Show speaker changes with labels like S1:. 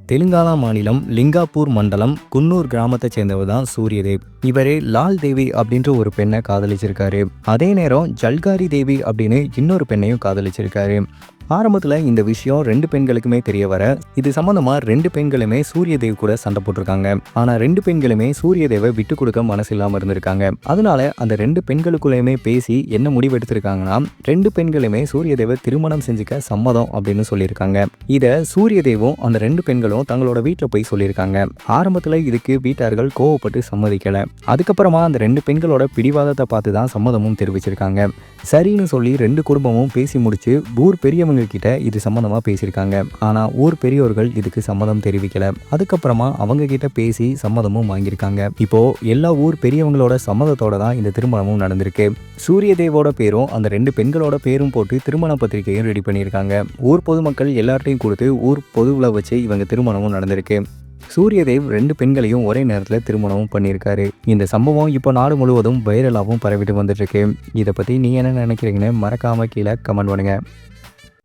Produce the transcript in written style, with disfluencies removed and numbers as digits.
S1: தெலுங்கானா மாநிலம் லிங்காப்பூர் மண்டலம் குன்னூர் கிராமத்தை சேர்ந்தவர் தான் சூரியதேவ். இவரே லால் தேவி அப்படின்ற ஒரு பெண்ணை காதலிச்சிருக்காரு. அதே நேரம் ஜல்காரி தேவி அப்படின்னு இன்னொரு பெண்ணையும் காதலிச்சிருக்காரு. ஆரம்பத்தில் இந்த விஷயம் 2 பெண்களுக்குமே தெரிய வர இது சம்பந்தமா 2 பெண்களுமே சூரியதேவ் கூட சண்டை போட்டிருக்காங்க. ஆனா 2 பெண்களுமே சூரியதேவை விட்டு கொடுக்க மனசு இல்லாம இருந்திருக்காங்க. அதனால அந்த 2 பெண்களுக்குள்ளேயுமே பேசி என்ன முடிவு எடுத்திருக்காங்கன்னா 2 பெண்களுமே சூரியதேவை திருமணம் செஞ்சுக்க சம்மதம் அப்படின்னு சொல்லியிருக்காங்க. இதை சூரியதேவும் அந்த 2 பெண்களும் தங்களோட வீட்டில் போய் சொல்லியிருக்காங்க. ஆரம்பத்தில் இதுக்கு வீட்டார்கள் கோவப்பட்டு சம்மதிக்கல. அதுக்கப்புறமா அந்த 2 பெண்களோட பிடிவாதத்தை பார்த்து தான் சம்மதமும் தெரிவிச்சிருக்காங்க. சரின்னு சொல்லி 2 குடும்பமும் பேசி முடிச்சு ஊர் பெரியவங்க கிட்ட இது சம்மந்தமா பேசியிருக்காங்க. ஆனா ஊர் பெரியோர்கள் இதுக்கு சம்மதம் தெரிவிக்கல. அதுக்கப்புறமா அவங்க கிட்ட பேசி சம்மதமும் வாங்கியிருக்காங்க. இப்போ எல்லா ஊர் பெரியவங்களோட சம்மதத்தோட தான் இந்த திருமணமும் நடந்திருக்கு. சூரியதேவோட பேரும் அந்த 2 பெண்களோட பேரும் போட்டு திருமண பத்திரிகையும் ரெடி பண்ணியிருக்காங்க. ஊர் பொதுமக்கள் எல்லார்ட்டையும் கொடுத்து ஊர் பொதுவுல வச்சு இவங்க திருமணமும் நடந்திருக்கு. சூரியதேவ் 2 பெண்களையும் ஒரே நேரத்தில் திருமணமும் பண்ணியிருக்காரு. இந்த சம்பவம் இப்போ நாடு முழுவதும் வைரலாகவும் பரவிட்டு வந்துட்டு இருக்கு. இதை பற்றி நீ என்ன நினைக்கிறீங்கன்னு மறக்காம கீழே கமெண்ட் பண்ணுங்க.